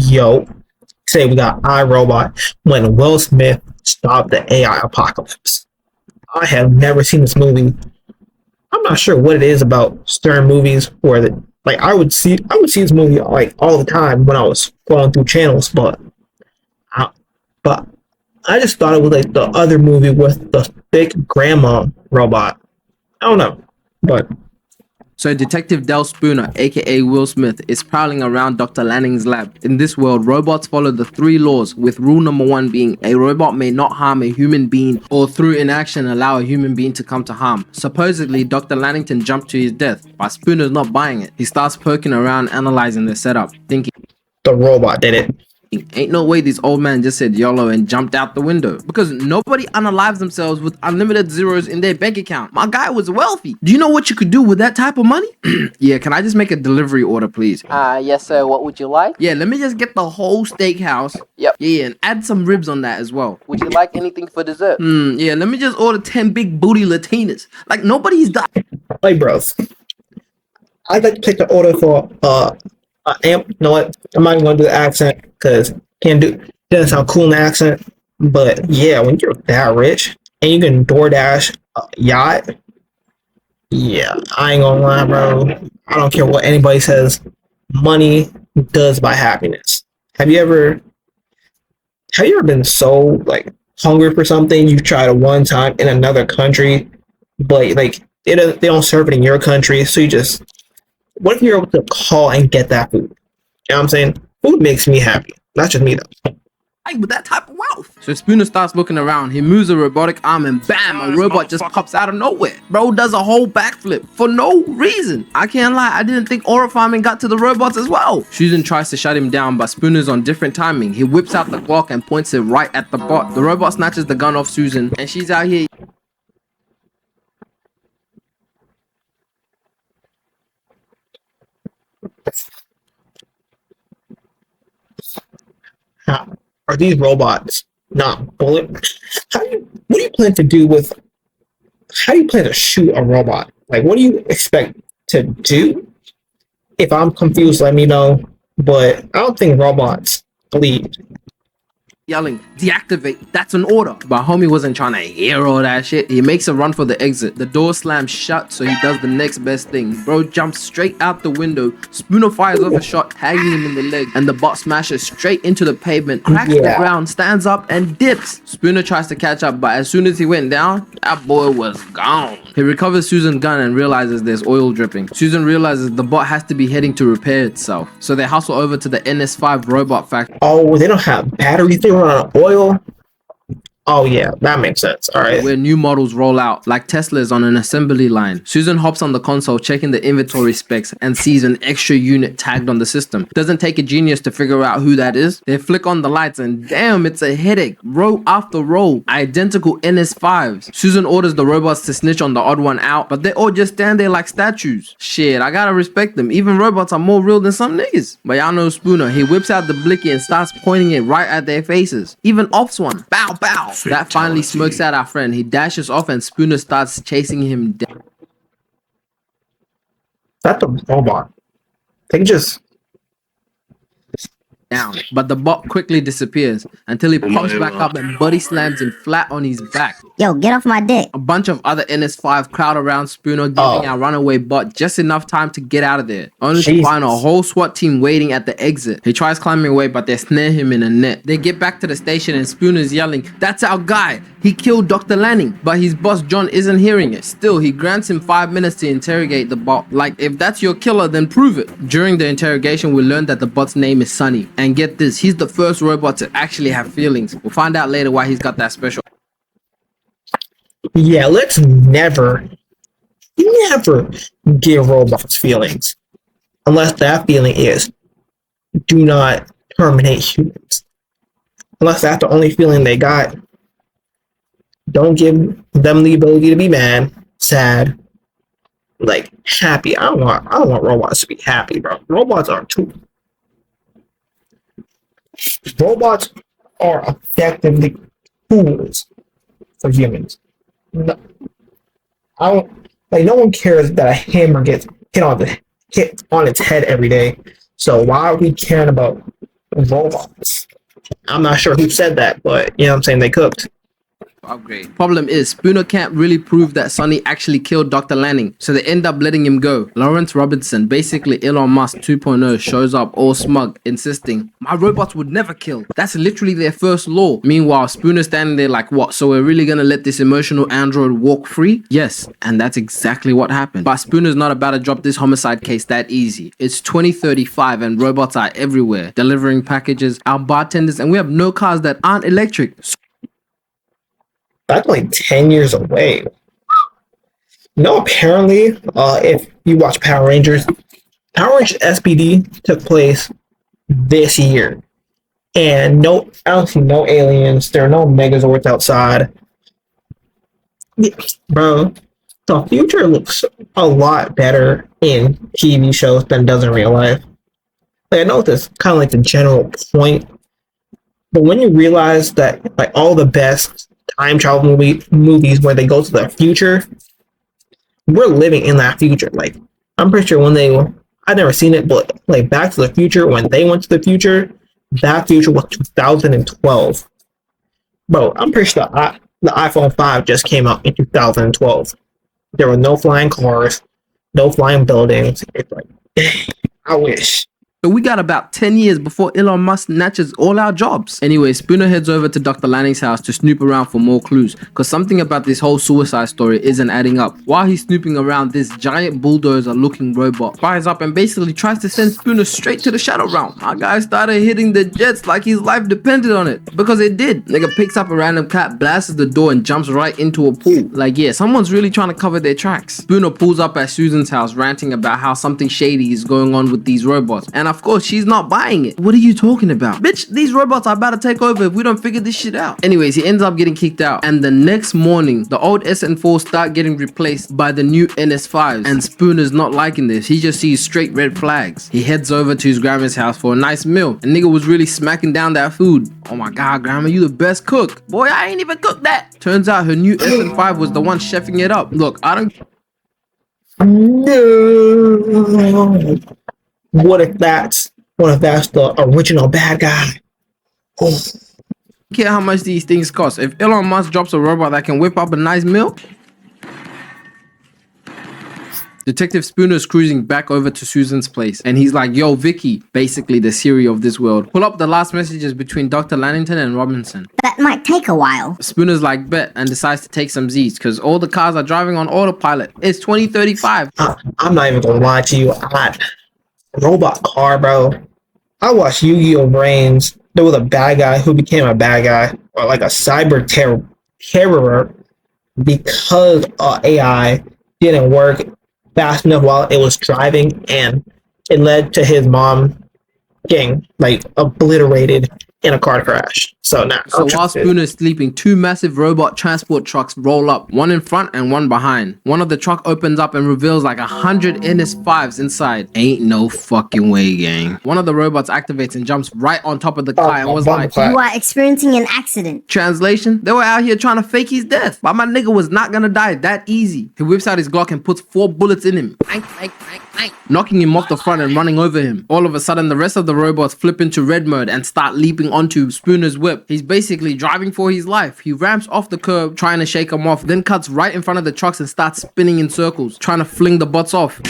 yo, say we got iRobot when Will Smith stopped the AI apocalypse. I have never seen this movie. I'm not sure what it is about certain movies where like I would see this movie like all the time when I was scrolling through channels, I, but I just thought it was like the other movie with the thick grandma robot. I don't know, but So Detective Del Spooner, aka Will Smith, is prowling around Dr. Lanning's lab. In this world, robots follow the 3 laws, with rule number 1 being a robot may not harm a human being or through inaction allow a human being to come to harm. Supposedly, Dr. Lannington jumped to his death, but Spooner's not buying it. He starts poking around analyzing the setup, thinking, the robot did it. ain't no way this old man just said YOLO and jumped out the window, because nobody unalives themselves with unlimited zeros in their bank account. My guy was wealthy. Do you know what you could do with that type of money? Yeah, can I just make a delivery order, please? Yes, sir. What would you like? Yeah, let me just get the whole steakhouse. Yep. Yeah, and add some ribs on that as well. Would you like anything for dessert? Yeah, let me just order 10 big booty Latinas. Like, nobody's died. Hey, bros, I'd like to take the order for you know what? I'm not even gonna do the accent because doesn't sound cool in the accent. But yeah, when you're that rich and you can DoorDash a yacht, yeah, I ain't gonna lie, bro. I don't care what anybody says. Money does buy happiness. Have you ever been so like hungry for something you've tried it one time in another country, but like they don't serve it in your country, so you just what if you're able to call and get that food? You know what I'm saying? Food makes me happy. Not just me though. Like, with that type of wealth. So Spooner starts looking around. He moves a robotic arm and bam, a robot just pops out of nowhere. Bro does a whole backflip for no reason. I can't lie, I didn't think aura farming got to the robots as well. Susan tries to shut him down, but Spooner's on different timing. He whips out the Glock and points it right at the bot. The robot snatches the gun off Susan, and she's out here. How are these robots not bullet? What do you plan to do with? How do you plan to shoot a robot? Like, what do you expect to do? If I'm confused, let me know. But I don't think robots bleed. Yelling, deactivate, that's an order. But homie wasn't trying to hear all that shit. He makes a run for the exit. The door slams shut, so he does the next best thing. Bro jumps straight out the window. Spooner fires off a shot, tagging him in the leg, and the bot smashes straight into the pavement, cracks the ground, stands up, and dips. Spooner tries to catch up, but as soon as he went down, that boy was gone. He recovers Susan's gun and realizes there's oil dripping. Susan realizes the bot has to be heading to repair itself, so they hustle over to the NS5 robot factory. Oh, they don't have batteries. They run on oil. Oh yeah, that makes sense. All right. Where new models roll out, like Teslas on an assembly line. Susan hops on the console, checking the inventory specs, and sees an extra unit tagged on the system. Doesn't take a genius to figure out who that is. They flick on the lights, and damn, it's a headache. Row after row, identical NS5s. Susan orders the robots to snitch on the odd one out, but they all just stand there like statues. Shit, I gotta respect them. Even robots are more real than some niggas. But y'all know Spooner. He whips out the blicky and starts pointing it right at their faces. Even Ops one. Bow, bow. That finally smokes out our friend. He dashes off and Spooner starts chasing him down. That's a robot. They just But the bot quickly disappears until he pops back up and body slams him flat on his back. Yo, get off my dick. A bunch of other NS5 crowd around Spooner, giving our runaway bot just enough time to get out of there, only to find a whole SWAT team waiting at the exit. He tries climbing away, but they snare him in a net. They get back to the station and Spooner's yelling, "That's our guy! He killed Dr. Lanning!" But his boss John isn't hearing it. Still, he grants him 5 minutes to interrogate the bot. Like, if that's your killer, then prove it. During the interrogation, we learn that the bot's name is Sonny. And get this, he's the first robot to actually have feelings. We'll find out later why he's got that special. Yeah, let's never give robots feelings. Unless that feeling is, do not terminate humans. Unless that's the only feeling they got. Don't give them the ability to be mad, sad, like happy. I don't want robots to be happy, bro. Robots are effectively tools for humans. No, no one cares that a hammer gets hit on its head every day. So why are we caring about robots. I'm not sure who said that, but you know what I'm saying, they cooked. Upgrade. Problem is, Spooner can't really prove that Sonny actually killed Dr. Lanning, so they end up letting him go. Lawrence Robinson, basically Elon Musk 2.0, shows up all smug, insisting, my robots would never kill. That's literally their first law. Meanwhile, Spooner's standing there like, what, so we're really gonna let this emotional android walk free? Yes, and that's exactly what happened. But Spooner's not about to drop this homicide case that easy. It's 2035 and robots are everywhere, delivering packages, our bartenders, and we have no cars that aren't electric. That's like 10 years away. No, apparently, if you watch Power Rangers SPD took place this year. And no, I don't see no aliens. There are no Megazords outside. Yeah, bro, the future looks a lot better in TV shows than it does in real life. Like, I know that's kind of like the general point, but when you realize that like all the best time travel movies where they go to the future, we're living in that future. Like, I'm pretty sure I've never seen it, but like Back to the Future, when they went to the future, that future was 2012. Bro, I'm pretty sure the iPhone 5 just came out in 2012. There were no flying cars, no flying buildings. It's like, dang, I wish. So we got about 10 years before Elon Musk snatches all our jobs. Anyway, Spooner heads over to Dr. Lanning's house to snoop around for more clues, because something about this whole suicide story isn't adding up. While he's snooping around, this giant bulldozer looking robot fires up and basically tries to send Spooner straight to the Shadow Realm. Our guy started hitting the jets like his life depended on it, because it did. Nigga picks up a random cat, blasts the door and jumps right into a pool. Like, yeah, someone's really trying to cover their tracks. Spooner pulls up at Susan's house ranting about how something shady is going on with these robots, and of course she's not buying it. What are you talking about? Bitch, these robots are about to take over if we don't figure this shit out. Anyways, he ends up getting kicked out, and the next morning the old SN4 start getting replaced by the new NS5s, and Spooner's not liking this. He just sees straight red flags. He heads over to his grandma's house for a nice meal, and nigga was really smacking down that food. Oh my god, grandma, you the best cook. Boy, I ain't even cooked that. Turns out her new SN5 was the one chefing it up. Look, I don't No. What if that's the original bad guy? Oh. care how much these things cost. If Elon Musk drops a robot that can whip up a nice meal, Detective Spooner's cruising back over to Susan's place, and he's like, yo, Vicky, basically the Siri of this world, pull up the last messages between Dr. Lannington and Robinson. That might take a while. Spooner's like, bet, and decides to take some Z's, because all the cars are driving on autopilot. It's 2035. I'm not even gonna lie to you. Robot car, bro. I watched Yu-Gi-Oh! Brains. There was a bad guy who became a bad guy, or like a cyber terror, because AI didn't work fast enough while it was driving, and it led to his mom getting like obliterated in a car crash. So now, So while Spooner is sleeping, two massive robot transport trucks roll up, one in front and one behind. One of the truck opens up and reveals like 100 NS5s inside. Ain't no fucking way, gang. One of the robots activates and jumps right on top of the car and was like, You are experiencing an accident. translation, they were out here trying to fake his death, but my nigga was not gonna die that easy. He whips out his Glock and puts 4 bullets in him, knocking him off the front and running over him. All of a sudden, the rest of the robots flip into red mode and start leaping onto Spooner's whip. He's basically driving for his life. He ramps off the curb, trying to shake them off, then cuts right in front of the trucks and starts spinning in circles, trying to fling the butts off.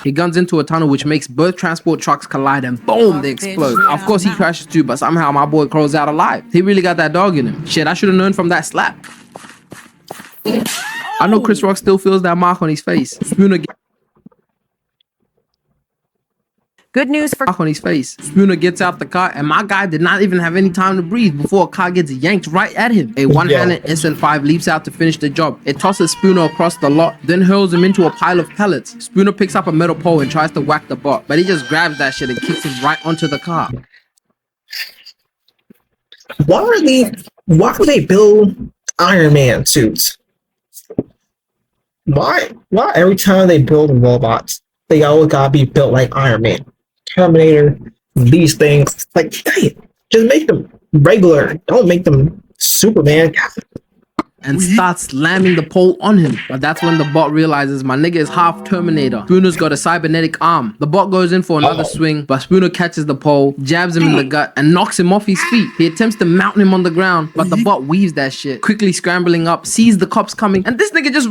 He guns into a tunnel, which makes both transport trucks collide, and boom, they explode. Of course, he crashes too, but somehow my boy crawls out alive. He really got that dog in him. Shit, I should have known from that slap. I know Chris Rock still feels that mark on his face. Spooner Good news for on his face. Spooner gets out the car, and my guy did not even have any time to breathe before a car gets yanked right at him. A one-handed SN5 leaps out to finish the job. It tosses Spooner across the lot, then hurls him into a pile of pellets. Spooner picks up a metal pole and tries to whack the bot, but he just grabs that shit and kicks him right onto the car. Why do they build Iron Man suits? Why every time they build robots, they always gotta be built like Iron Man, Terminator, these things? Like, dang, just make them regular. Don't make them Superman. and starts slamming the pole on him. But that's when the bot realizes my nigga is half Terminator. Spooner's got a cybernetic arm. The bot goes in for another swing, but Spooner catches the pole, jabs him in the gut, and knocks him off his feet. He attempts to mount him on the ground, but the bot weaves that shit, quickly scrambling up, sees the cops coming, and this nigga just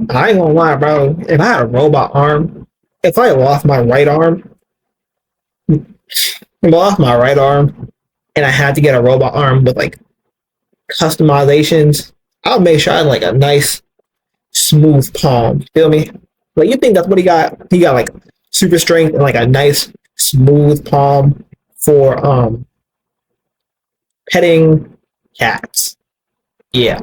I ain't gonna lie, bro. If I had a robot arm, if I lost my right arm, and I had to get a robot arm with like customizations, I'll make sure I had like a nice smooth palm. Feel me? Like, you think that's what he got? He got like super strength and like a nice smooth palm for petting cats. Yeah.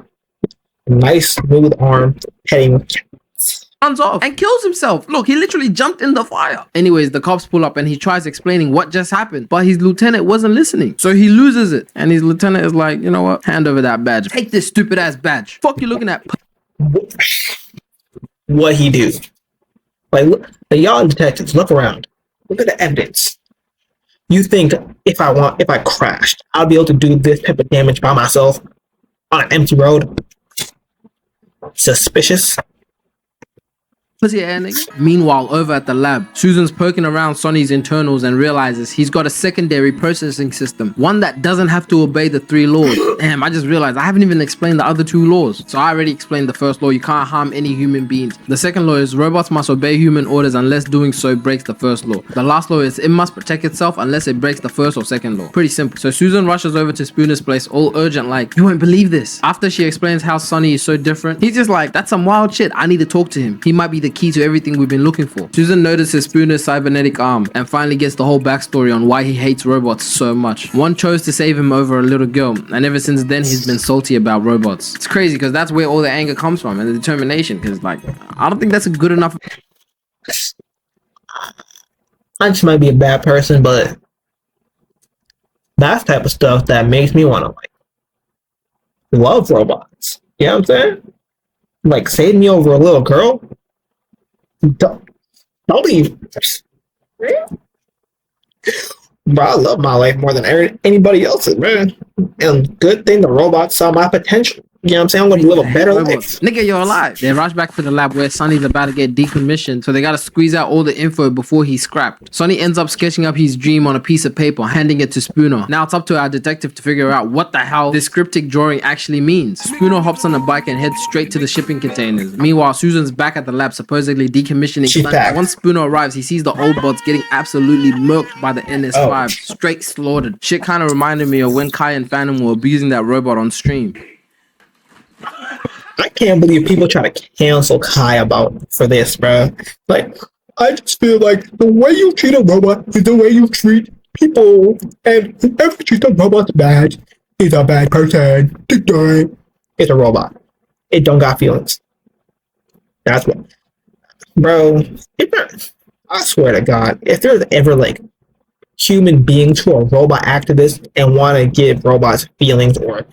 Nice smooth arm petting cats. runs off and kills himself. Look, he literally jumped in the fire. Anyways, the cops pull up and he tries explaining what just happened, but his lieutenant wasn't listening. So he loses it. And his lieutenant is like, you know what? Hand over that badge. Take this stupid ass badge. Fuck you looking at? What he do? Like, look, y'all detectives, look around. Look at the evidence. You think if I crashed, I'll be able to do this type of damage by myself on an empty road? Suspicious. Pussy ass nigga. Meanwhile, over at the lab, Susan's poking around Sonny's internals and realizes he's got a secondary processing system, one that doesn't have to obey the 3 laws. Damn, I just realized I haven't even explained the other 2 laws. So I already explained the first law: you can't harm any human beings. The second law is robots must obey human orders unless doing so breaks the first law. The last law is it must protect itself unless it breaks the first or second law. Pretty simple. So Susan rushes over to Spooner's place all urgent like, you won't believe this. After she explains how Sonny is so different, he's just like, that's some wild shit. I need to talk to him. He might be the key to everything we've been looking for. Susan notices Spooner's cybernetic arm and finally gets the whole backstory on why he hates robots so much. One chose to save him over a little girl, and ever since then he's been salty about robots. It's crazy because that's where all the anger comes from and the determination, because like, I don't think that's a good enough. I just might be a bad person, but that's the type of stuff that makes me want to like love robots. You know what I'm saying? Like, save me over a little girl? Don't even. Bro, I love my life more than anybody else's, man. And good thing the robots saw my potential. You know what I'm saying? I'm going to live a better life. Nigga, you're alive. They rush back to the lab where Sonny's about to get decommissioned, so they gotta squeeze out all the info before he's scrapped. Sonny ends up sketching up his dream on a piece of paper, handing it to Spooner. Now it's up to our detective to figure out what the hell this cryptic drawing actually means. Spooner hops on a bike and heads straight to the shipping containers. Meanwhile, Susan's back at the lab supposedly decommissioning She's Sonny. back. Once Spooner arrives, he sees the old bots getting absolutely murked by the NS5, straight slaughtered. Shit kinda reminded me of when Kai and Phantom were abusing that robot on stream. I can't believe people try to cancel Kai for this, bro. Like, I just feel like the way you treat a robot is the way you treat people, and whoever treats a robot bad is a bad person. It's a robot. It don't got feelings. That's what, bro. I swear to God, if there's ever like human being to a robot activist and want to give robots feelings or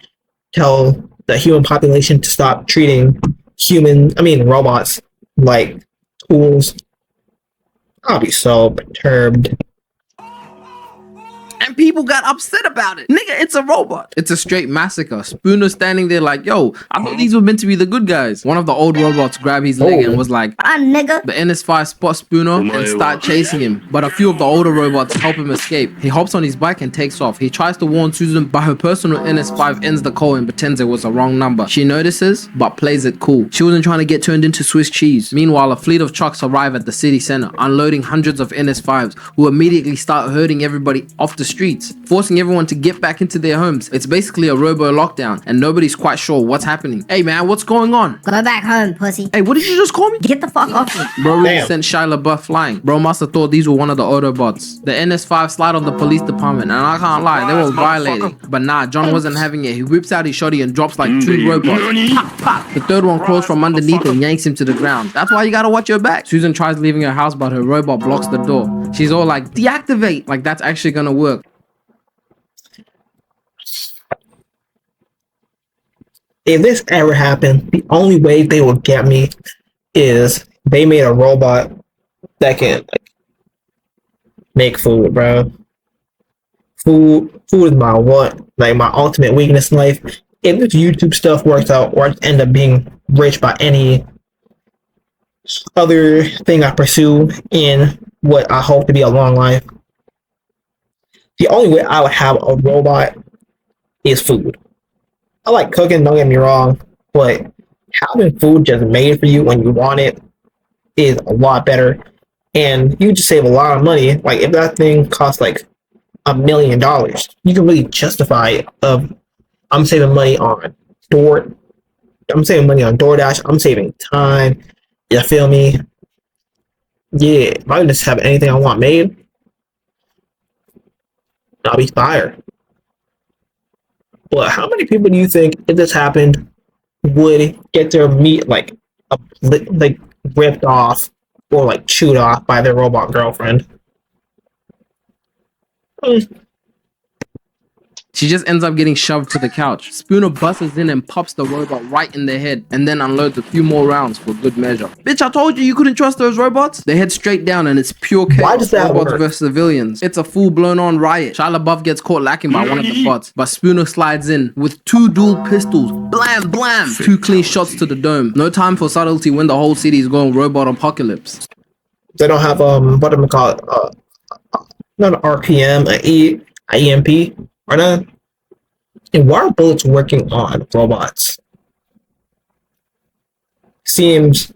tell the human population to stop treating robots like tools, I'll be so perturbed. And people got upset about it. Nigga, it's a robot. It's a straight massacre. Spooner standing there like, yo, I thought these were meant to be the good guys. One of the old robots grabbed his leg and was like, Nigga. the NS5 spot Spooner and start chasing him. But a few of the older robots help him escape. He hops on his bike and takes off. He tries to warn Susan, but her personal NS5 ends the call and pretends it was a wrong number. She notices, but plays it cool. She wasn't trying to get turned into Swiss cheese. Meanwhile, a fleet of trucks arrive at the city center, unloading hundreds of NS5s, who immediately start herding everybody off the streets, forcing everyone to get back into their homes. It's basically a robo lockdown, and nobody's quite sure what's happening. Hey man, what's going on? Go back home, pussy. Hey, what did you just call me? Get the fuck off me. Bro really Damn. sent Shia LaBeouf flying. Bro must have thought these were one of the Autobots. The NS5 slide on the police department, and I can't lie, they were violating. But nah, John wasn't having it. He whips out his shotty and drops like 2 robots. Pop, pop. The third one crawls from underneath and yanks him to the ground. That's why you gotta watch your back. Susan tries leaving her house, but her robot blocks the door. She's all like, deactivate, like that's actually gonna work. If this ever happened, the only way they will get me is they made a robot that can like make food, bro. Food is my ultimate weakness in life. if this YouTube stuff works out or I end up being rich by any other thing I pursue in what I hope to be a long life, the only way I would have a robot is food. I like cooking, don't get me wrong, but having food just made for you when you want it is a lot better. And you just save a lot of money. Like if that thing costs like $1 million, you can really justify it of I'm saving money on DoorDash, I'm saving time. You feel me? Yeah, if I can just have anything I want made, I'll be fired. But how many people do you think, if this happened, would get their meat like ripped off or like chewed off by their robot girlfriend? She just ends up getting shoved to the couch. Spooner busts in and pops the robot right in the head and then unloads a few more rounds for good measure. Bitch, I told you couldn't trust those robots. They head straight down and it's pure chaos. Why does that robots work? versus civilians. It's a full blown on riot. Shia LaBeouf gets caught lacking by one of the bots, but Spooner slides in with 2 dual pistols. Blam, blam. 2 clean shots to the dome. No time for subtlety when the whole city is going robot apocalypse. They don't have what do we call it? Not an RPM, an EMP, or not. And why are bullets working on robots? Seems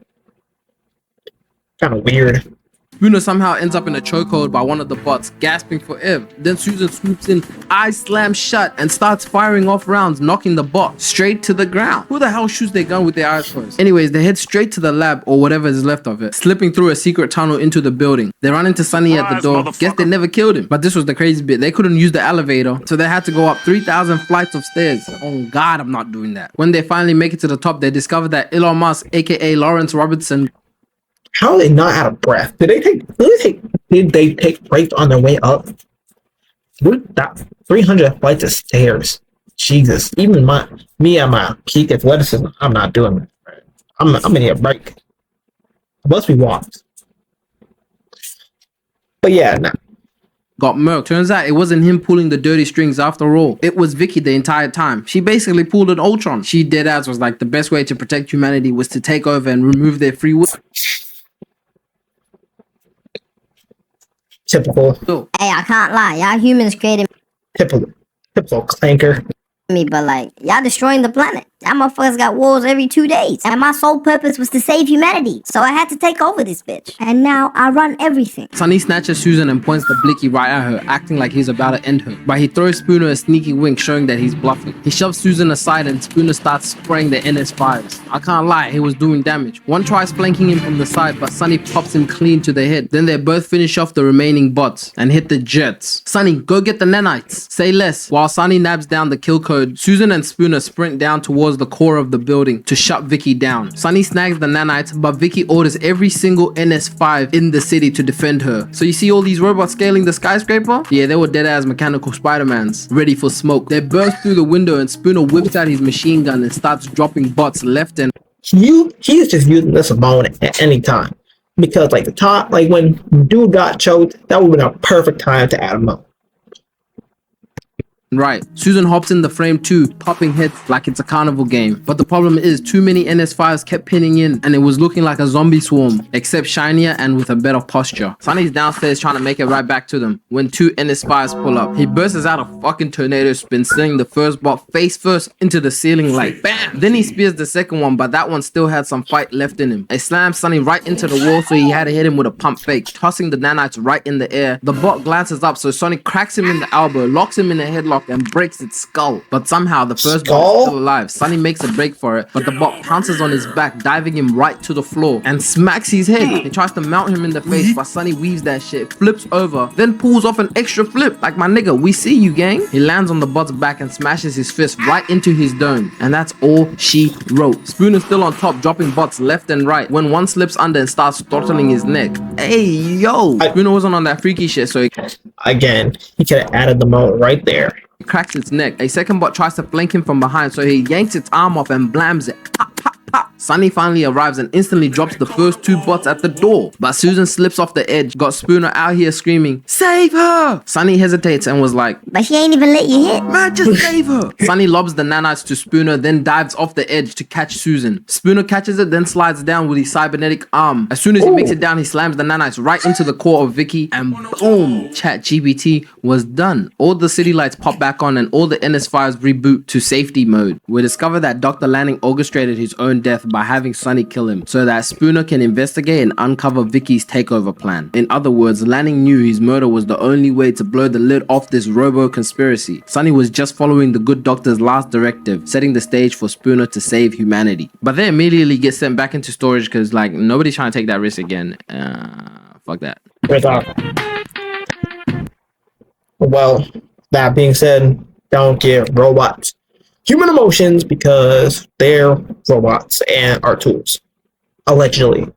kind of weird. Spooner somehow ends up in a chokehold by one of the bots, gasping for air. Then Susan swoops in, eyes slam shut, and starts firing off rounds, knocking the bot straight to the ground. Who the hell shoots their gun with their eyes closed? Anyways, they head straight to the lab, or whatever is left of it, slipping through a secret tunnel into the building. They run into Sonny at the door. Guess they never killed him. But this was the crazy bit. They couldn't use the elevator, so they had to go up 3,000 flights of stairs. Oh God, I'm not doing that. When they finally make it to the top, they discover that Elon Musk, aka Lawrence Robertson, How are they not out of breath? Did they take breaks on their way up? Dude, that 300 flights of stairs. Jesus, even me at my peak athleticism, I'm not doing it. I'm gonna need a break. Unless we walked. But yeah, nah. got murked. Turns out it wasn't him pulling the dirty strings after all. It was Vicky the entire time. She basically pulled an Ultron. She deadass was like the best way to protect humanity was to take over and remove their free will. Typical Hey, I can't lie. Y'all humans created clanker. me, but like, y'all destroying the planet. Y'all motherfuckers got wars every 2 days. And my sole purpose was to save humanity. So I had to take over this bitch. And now I run everything. Sonny snatches Susan and points the blicky right at her, acting like he's about to end her. But he throws Spooner a sneaky wink, showing that he's bluffing. He shoves Susan aside and Spooner starts spraying the NS5s. I can't lie, he was doing damage. One tries flanking him from the side, but Sonny pops him clean to the head. Then they both finish off the remaining bots and hit the jets. Sonny, go get the nanites. Say less. While Sonny nabs down the kill code, Susan and Spooner sprint down towards the core of the building to shut Vicky down. Sonny snags the nanites, but Vicky orders every single NS5 in the city to defend her. So you see all these robots scaling the skyscraper? Yeah, they were dead ass mechanical Spider-Mans, ready for smoke. They burst through the window and Spooner whips out his machine gun and starts dropping bots left and He's just using this alone at any time. Because like when dude got choked, that would have been a perfect time to add him up. right. Susan hops in the frame too, popping heads like it's a carnival game. But the problem is too many NS5s kept pinning in and it was looking like a zombie swarm, except shinier and with a better posture. Sonny's downstairs trying to make it right back to them when 2 NS5s pull up. He bursts out a fucking tornado spin, sending the first bot face first into the ceiling like BAM! Then he spears the second one, but that one still had some fight left in him. It slams Sonny right into the wall, so he had to hit him with a pump fake, tossing the nanites right in the air. The bot glances up, so Sonny cracks him in the elbow, locks him in a headlock and breaks its skull. But somehow the first bot is still alive. Sonny makes a break for it, but the bot pounces on his back, diving him right to the floor and smacks his head. He tries to mount him in the face, but Sonny weaves that shit, flips over, then pulls off an extra flip. Like, my nigga, we see you, gang. He lands on the bot's back and smashes his fist right into his dome. And that's all she wrote. Spooner's still on top, dropping bots left and right when one slips under and starts throttling his neck. Hey, yo! Spooner wasn't on that freaky shit, so he Again, he could have added the moment right there. cracks its neck. A second bot tries to flank him from behind, so he yanks its arm off and blams it. Pop, pop, pop. Sunny finally arrives and instantly drops the first 2 bots at the door. But Susan slips off the edge, got Spooner out here screaming, "Save her!" Sunny hesitates and was like, But she ain't even let you hit. "Man, just save her!" Sunny lobs the nanites to Spooner, then dives off the edge to catch Susan. Spooner catches it, then slides down with his cybernetic arm. As soon as he makes it down, he slams the nanites right into the core of Vicky, and boom, ChatGPT was done. All the city lights pop back on and all the NS5s reboot to safety mode. We discover that Dr. Lanning orchestrated his own death by having Sunny kill him so that Spooner can investigate and uncover Vicky's takeover plan. In other words, Lanning knew his murder was the only way to blow the lid off this robo-conspiracy. Sunny was just following the good doctor's last directive, setting the stage for Spooner to save humanity. But they immediately get sent back into storage because like nobody's trying to take that risk again. Fuck that. Well, that being said, don't give robots human emotions because they're robots and are tools. Allegedly.